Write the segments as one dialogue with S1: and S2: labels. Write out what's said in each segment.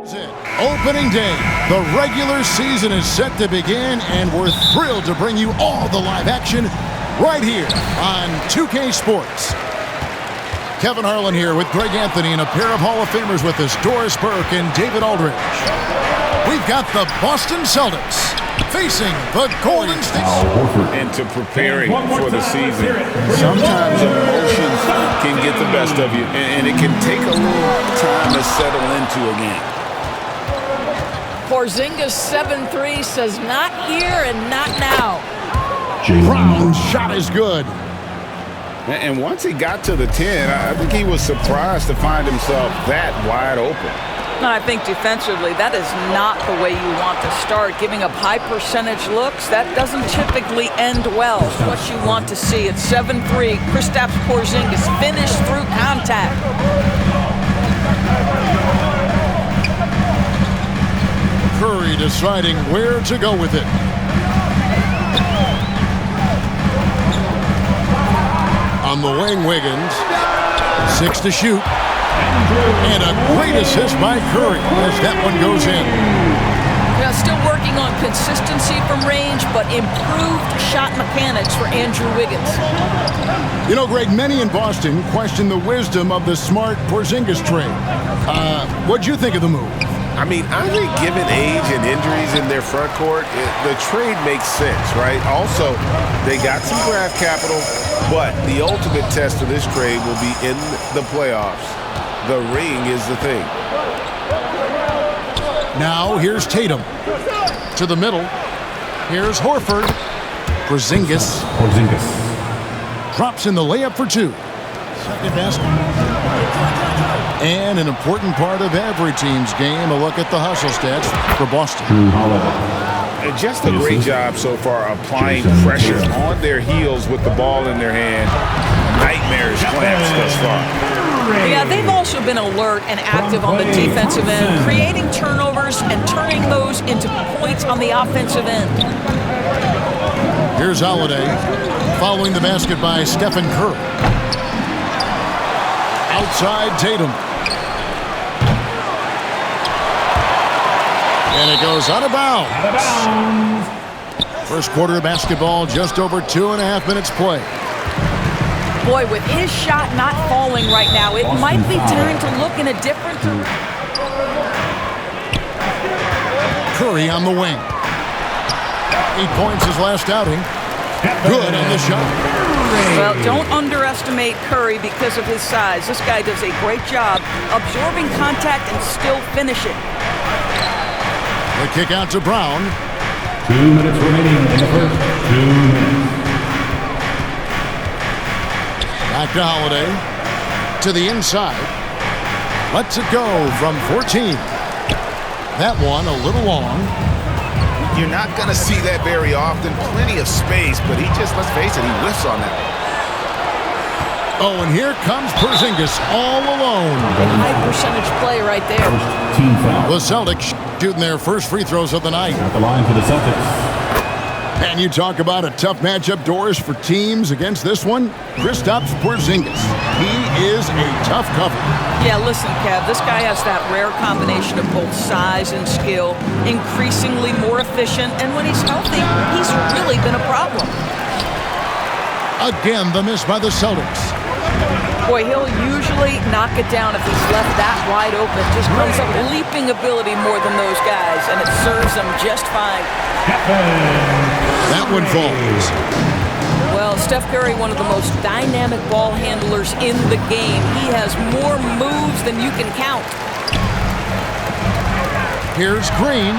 S1: Opening day, the regular season is set to begin, and we're thrilled to bring you all the live action right here on 2K Sports. Kevin Harlan here with Greg Anthony and a pair of Hall of Famers with us, Doris Burke and David Aldridge. We've got the Boston Celtics facing the Golden State.
S2: And to preparing for the season, sometimes emotions can get the best of you, and it can take a little time to settle into a game.
S3: Porzingis 7-3 says not here and not now.
S1: Brown's shot is good.
S2: And once he got to the 10, I think he was surprised to find himself that wide open.
S3: I think defensively, that is not the way you want to start. Giving up high percentage looks, that doesn't typically end well. It's what you want to see. It's 7-3. Kristaps Porzingis finished through contact.
S1: Curry deciding where to go with it. On the wing, Wiggins. 6 to shoot. And a great assist by Curry as that one goes in.
S3: Yeah, still working on consistency from range, but improved shot mechanics for Andrew Wiggins.
S1: You know, Greg, many in Boston question the wisdom of the Smart Porzingis trade. What'd you think of the move?
S2: I mean, I think given age and injuries in their front court, the trade makes sense, right? Also, they got some draft capital, but the ultimate test of this trade will be in the playoffs. The ring is the thing.
S1: Now, here's Tatum. To the middle. Here's Horford. Porzingis. Drops in the layup for 2. Second basket. And an important part of every team's game, a look at the hustle stats for Boston.
S2: And just a great job so far applying pressure on their heels with the ball in their hand. Nightmarish clamps thus far.
S3: Yeah, they've also been alert and active on the defensive end, creating turnovers and turning those into points on the offensive end.
S1: Here's Holiday following the basket by Stephen Curry. Outside Tatum. And it goes out of bounds. First quarter of basketball, just over 2.5 minutes play.
S3: Boy, with his shot not falling right now, it might be time to look in a different direction.
S1: Curry on the wing. 8 points his last outing. Good on the shot.
S3: Well, don't underestimate Curry because of his size. This guy does a great job absorbing contact and still finishing.
S1: The kick out to Brown.
S4: 2 minutes remaining in the first. 2 minutes.
S1: Back to Holiday. To the inside. Lets it go from 14. That one a little long.
S2: You're not going to see that very often. Plenty of space, but he just, let's face it, he whiffs on that.
S1: Oh, and here comes Porzingis all alone.
S3: High percentage play right there.
S4: Team foul.
S1: The Celtics shooting their first free throws of the night.
S4: At the line for the Celtics.
S1: And you talk about a tough matchup, Doris, for teams against this one. Kristaps Porzingis. He is a tough cover.
S3: Yeah, listen, Kev, this guy has that rare combination of both size and skill, increasingly more efficient, and when he's healthy, he's really been a problem.
S1: Again, the miss by the Celtics.
S3: Boy, he'll usually knock it down if he's left that wide open. Just brings up leaping ability more than those guys, and it serves him just fine.
S1: That one falls.
S3: Well, Steph Curry, one of the most dynamic ball handlers in the game. He has more moves than you can count.
S1: Here's Green.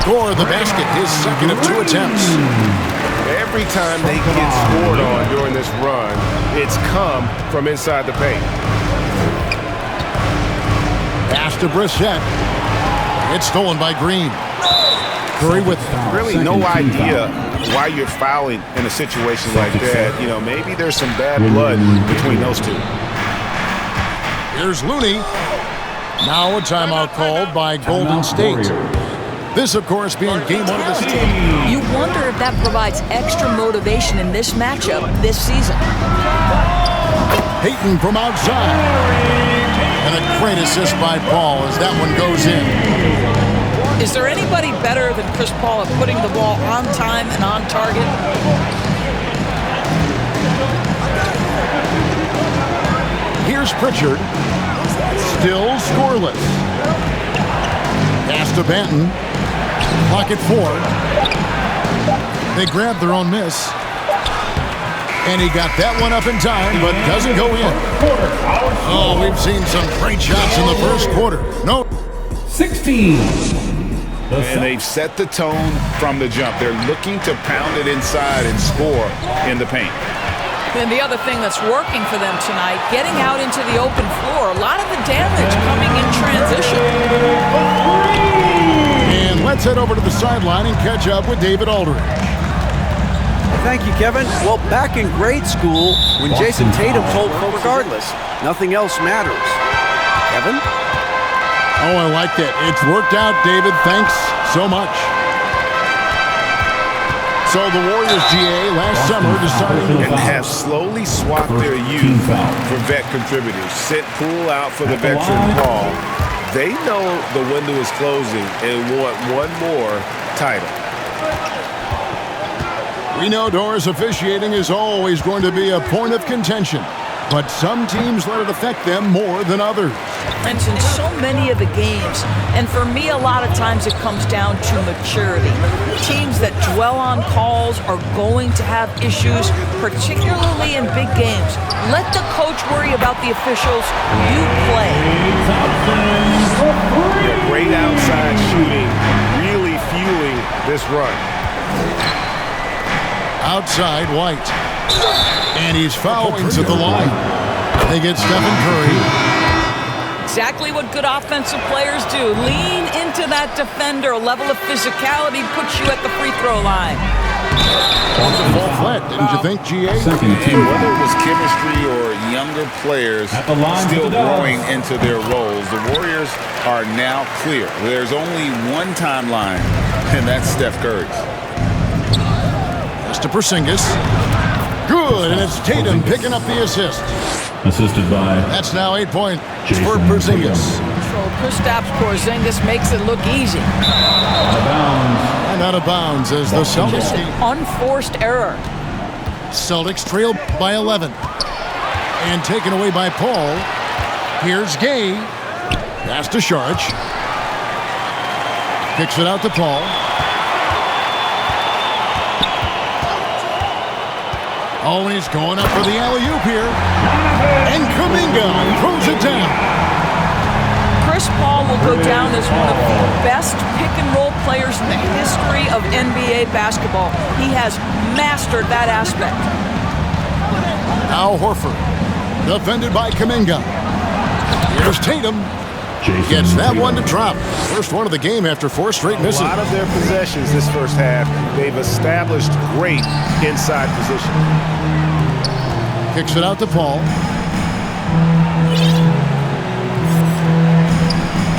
S1: Score the basket, his second of 2 attempts.
S2: Every time they get scored on during this run, it's come from inside the paint.
S1: Pass to Brissett. It's stolen by Green. Curry with
S2: really no idea why you're fouling in a situation like that. You know, maybe there's some bad blood between those two.
S1: Here's Looney. Now a timeout called by Golden State. This, of course, being game 1 of the season.
S3: You wonder if that provides extra motivation in this matchup this season.
S1: Payton from outside. And a great assist by Paul as that one goes in.
S3: Is there anybody better than Chris Paul at putting the ball on time and on target?
S1: Here's Pritchard. Still scoreless. Pass to Banton. Clock at 4. They grab their own miss. And he got that one up in time, but doesn't go in. Oh, we've seen some great shots in the first quarter. No.
S4: 16.
S2: And they've set the tone from the jump. They're looking to pound it inside and score in the paint.
S3: And the other thing that's working for them tonight, getting out into the open floor. A lot of the damage coming in transition.
S1: And let's head over to the sideline and catch up with David Aldridge.
S5: Thank you, Kevin. Well, back in grade school, when Jason Tatum told folks regardless, nothing else matters. Kevin?
S1: Oh, I like that. It's worked out, David. Thanks so much. So the Warriors, GA, last summer decided
S2: and have slowly swapped their youth for vet contributors. Sent Poole out for the veteran Paul. They know the window is closing and want one more title.
S1: We know Doris officiating is always going to be a point of contention, but some teams let it affect them more than others.
S3: And in so many of the games, and for me a lot of times it comes down to maturity. Teams that dwell on calls are going to have issues, particularly in big games. Let the coach worry about the officials. You play.
S2: Great outside shooting, really fueling this run.
S1: Outside, White. And he's fouling to the line. They get Stephen Curry.
S3: Exactly what good offensive players do. Lean into that defender. A level of physicality puts you at the free throw line.
S1: Full flat, didn't you think, GA?
S2: Whether it was chemistry or younger players still growing into their roles, the Warriors are now clear. There's only one timeline, and that's Steph Curry's.
S1: To Porzingis. Good, and it's Tatum picking up the assist.
S4: Assisted by...
S1: That's now 8 points for Porzingis.
S3: So Kristaps Porzingis makes it look easy.
S4: Out of bounds.
S1: And out of bounds as the Celtics.
S3: Unforced error.
S1: Celtics trail by 11. And taken away by Paul. Here's Gay. Pass to Sharch. Kicks it out to Paul. Oh, and he's going up for the alley-oop here. And Kuminga throws it down.
S3: Chris Paul will go down as one of the best pick-and-roll players in the history of NBA basketball. He has mastered that aspect.
S1: Al Horford, defended by Kuminga. Here's Tatum. Gets that one to drop. First one of the game after 4 straight misses.
S2: A lot of their possessions this first half, they've established great inside position.
S1: Kicks it out to Paul.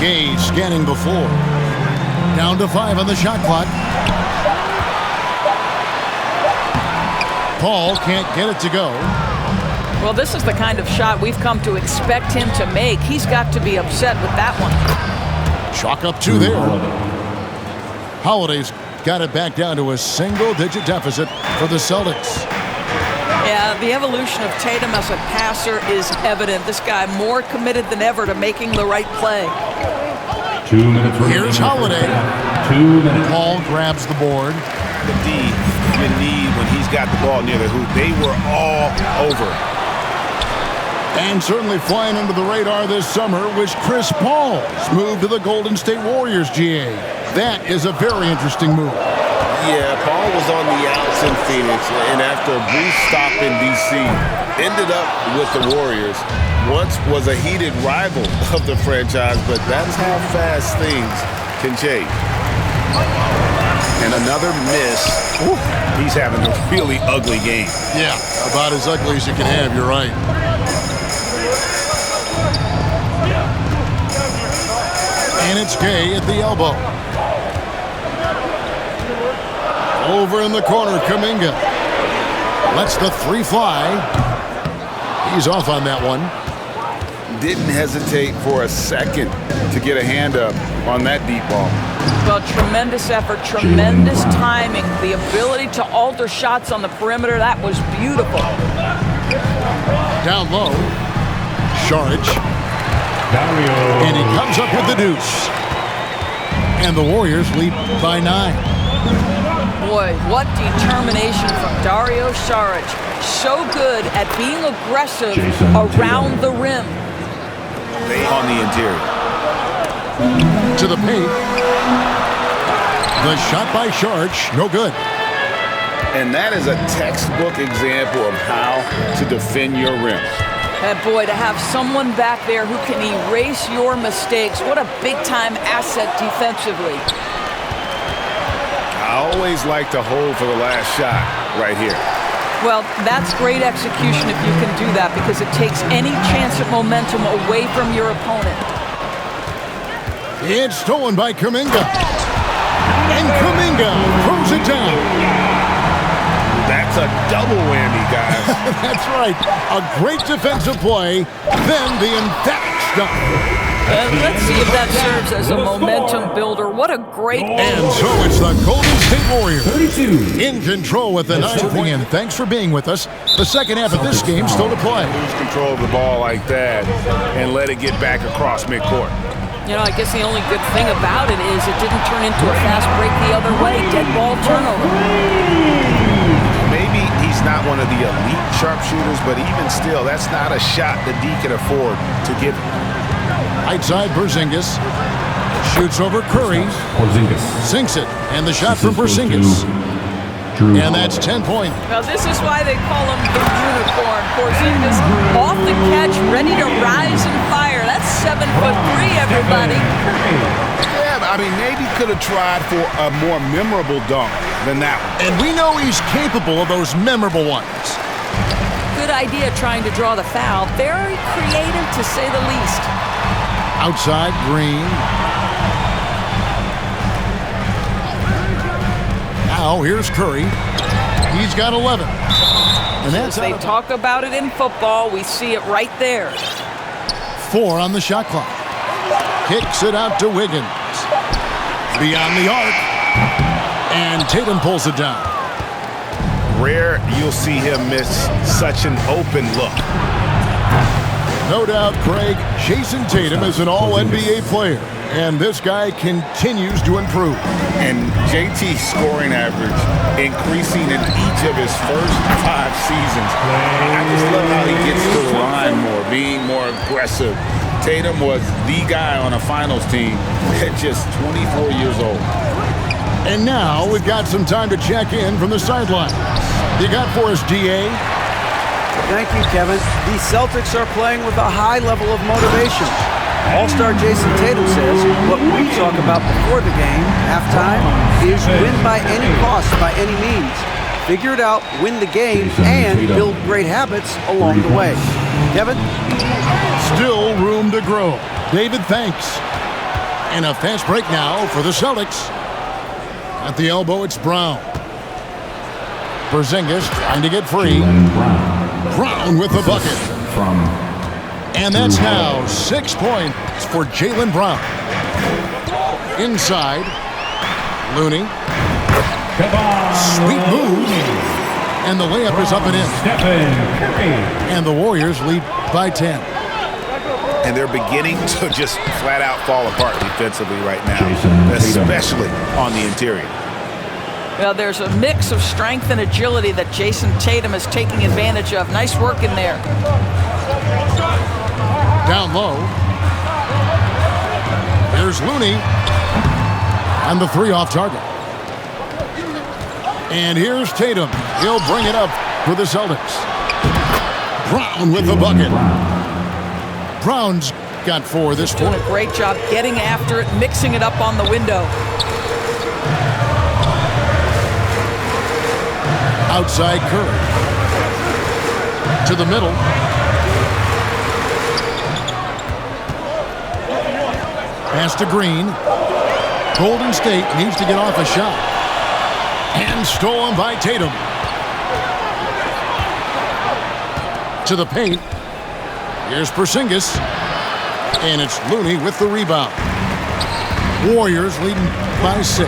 S1: Gay scanning the floor. Down to 5 on the shot clock. Paul can't get it to go.
S3: Well, this is the kind of shot we've come to expect him to make. He's got to be upset with that one.
S1: Chalk up 2 there. Holiday's got it back down to a single-digit deficit for the Celtics.
S3: Yeah, the evolution of Tatum as a passer is evident. This guy more committed than ever to making the right play.
S4: 2 minutes remaining.
S1: Here's Holiday.
S4: 2 minutes.
S1: Paul grabs the board.
S2: The D you need when he's got the ball near the hoop. They were all over.
S1: And certainly flying under the radar this summer was Chris Paul's move to the Golden State Warriors, GA. That is a very interesting move.
S2: Yeah, Paul was on the outs in Phoenix, and after a brief stop in D.C., ended up with the Warriors. Once was a heated rival of the franchise, but that's how fast things can change. And another miss. Ooh, he's having a really ugly game.
S1: Yeah, about as ugly as you can have, you're right. And it's Gay at the elbow. Over in the corner, Kuminga. Lets the 3 fly. He's off on that one.
S2: didn't hesitate for a second to get a hand up on that deep ball.
S3: Well, tremendous effort, tremendous timing, the ability to alter shots on the perimeter. That was beautiful.
S1: Down low. Saric. And he comes up with the deuce. And the Warriors lead by 9.
S3: Boy, what determination from Dario Saric. So good at being aggressive around the rim.
S2: On the interior.
S1: To the paint. The shot by Saric, no good.
S2: And that is a textbook example of how to defend your rim.
S3: And boy, to have someone back there who can erase your mistakes, what a big-time asset defensively.
S2: I always like to hold for the last shot right here.
S3: Well, that's great execution if you can do that, because it takes any chance at momentum away from your opponent.
S1: It's stolen by Kuminga. And Kuminga throws it down.
S2: That's a double whammy, guys.
S1: That's right. A great defensive play, then the emphatic stop.
S3: Let's see if that serves as a momentum builder. What a great...
S1: And so it's the Golden State Warriors in control with the 9th point. And thanks for being with us. The second half of this game still to play.
S2: Lose control of the ball like that and let it get back across midcourt.
S3: You know, I guess the only good thing about it is it didn't turn into a fast break the other way. Dead ball turnover.
S2: Maybe he's not one of the elite sharpshooters, but even still, that's not a shot that D can afford to give him.
S1: Right side, Porzingis. Shoots over Curry. Sinks it. And the shot from Porzingis. And that's 10 points.
S3: Well, this is why they call him the unicorn. Porzingis off the catch, ready to rise and fire. That's 7'3", everybody.
S2: Yeah, I mean, maybe could have tried for a more memorable dunk than that one.
S1: And we know he's capable of those memorable ones.
S3: Good idea trying to draw the foul. Very creative, to say the least.
S1: Outside, Green. Now, here's Curry. He's got 11. And that's
S3: As they talk about it in football, we see it right there.
S1: 4 on the shot clock. Kicks it out to Wiggins. Beyond the arc. And Tatum pulls it down.
S2: Rare you'll see him miss such an open look.
S1: No doubt, Craig, Jason Tatum is an all-NBA player, and this guy continues to improve.
S2: And JT's scoring average increasing in each of his first 5 seasons. I just love how he gets to the line more, being more aggressive. Tatum was the guy on a finals team at just 24 years old.
S1: And now we've got some time to check in from the sideline. You got for us, DA?
S5: Thank you, Kevin. The Celtics are playing with a high level of motivation. All-star Jason Tatum says what we talk about before the game, halftime, is win by any cost, by any means. Figure it out, win the game, and build great habits along the way. Kevin?
S1: Still room to grow. David, thanks. And a fast break now for the Celtics. At the elbow, it's Brown. Porzingis trying to get free. Brown with the bucket. And that's now 6 points for Jaylen Brown. Inside, Looney. Sweet move. And the layup is up and in. And the Warriors lead by 10.
S2: And they're beginning to just flat out fall apart defensively right now, especially on the interior.
S3: Well, there's a mix of strength and agility that Jason Tatum is taking advantage of. Nice work in there.
S1: Down low. Here's Looney. And the 3 off target. And here's Tatum. He'll bring it up for the Celtics. Brown with the bucket. Brown's got 4 this
S3: Doing
S1: point.
S3: a great job getting after it, mixing it up on the window.
S1: Outside Curry. To the middle. Pass to Green. Golden State needs to get off a shot. And stolen by Tatum. To the paint. Here's Porzingis. And it's Looney with the rebound. Warriors leading by 6.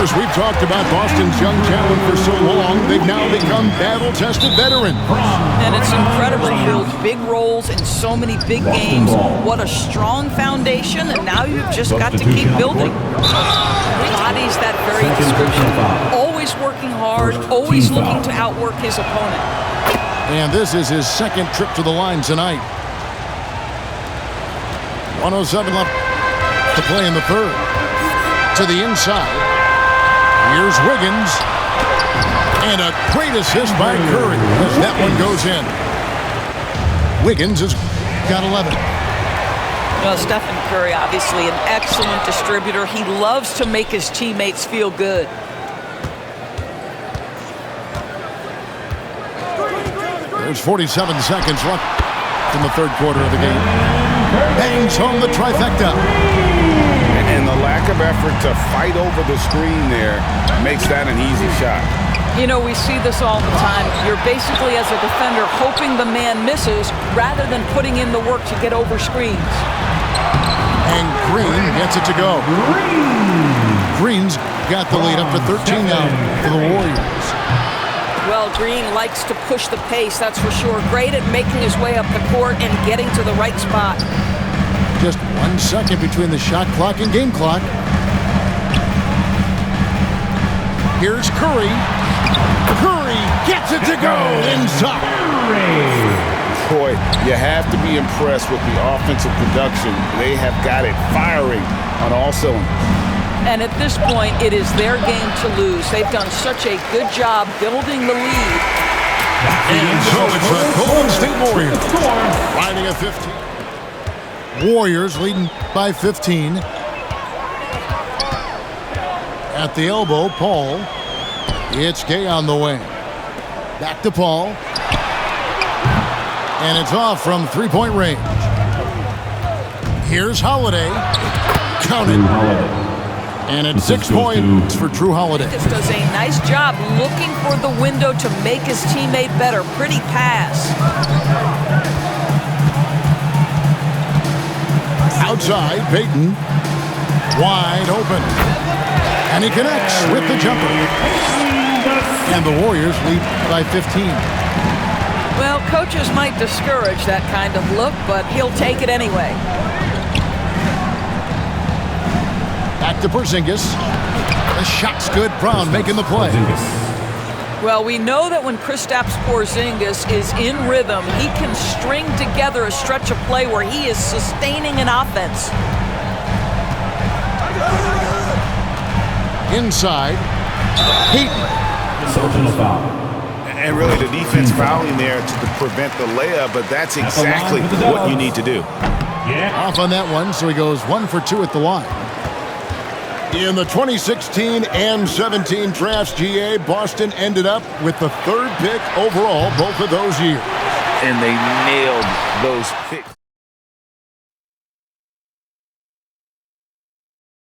S1: As we've talked about Boston's young talent for so long, they've now become battle-tested veterans.
S3: And it's incredible. He builds big roles in so many big games. What a strong foundation, and now you've just got to keep building. Embodies that very description. Always working hard, always looking to outwork his opponent.
S1: And this is his second trip to the line tonight. 1:07 left to play in the third. To the inside. Here's Wiggins. And a great assist by Curry as that one goes in. Wiggins has got 11.
S3: Well, Stephen Curry, obviously an excellent distributor. He loves to make his teammates feel good.
S1: There's 47 seconds left in the third quarter of the game. Bangs home the trifecta.
S2: And the lack of effort to fight over the screen there makes that an easy shot.
S3: You know, we see this all the time. You're basically, as a defender, hoping the man misses rather than putting in the work to get over screens.
S1: And Green gets it to go. Green's got the lead up to 13 now for the Warriors.
S3: Well, Green likes to push the pace, that's for sure. Great at making his way up the court and getting to the right spot.
S1: Just 1 second between the shot clock and game clock. Here's Curry. Curry gets it to go inside.
S2: Boy, you have to be impressed with the offensive production. They have got it firing on all cylinders.
S3: And at this point, it is their game to lose. They've done such a good job building the lead.
S1: And so it's the Golden State Warriors riding a 15. Warriors leading by 15. At the elbow, Paul. It's Gay on the wing. Back to Paul. And it's off from three-point range. Here's Holiday. Count it. And it's 6 points for Drew Holiday.
S3: Just does a nice job looking for the window to make his teammate better. Pretty pass.
S1: Outside, Payton. Wide open. And he connects with the jumper. And the Warriors lead by 15.
S3: Well, coaches might discourage that kind of look, but he'll take it anyway.
S1: Back to Porzingis. The shot's good. Brown making the play.
S3: Well, we know that when Kristaps Porzingis is in rhythm, he can string together a stretch of play where he is sustaining an offense.
S1: Inside. Payton.
S2: And really the defense fouling there to prevent the layup, but that's exactly what you need to do.
S1: Off on that one, so he goes 1 for 2 at the line. In the 2016 and 17 drafts, GA, Boston ended up with the 3rd pick overall both of those years.
S2: And they nailed those picks.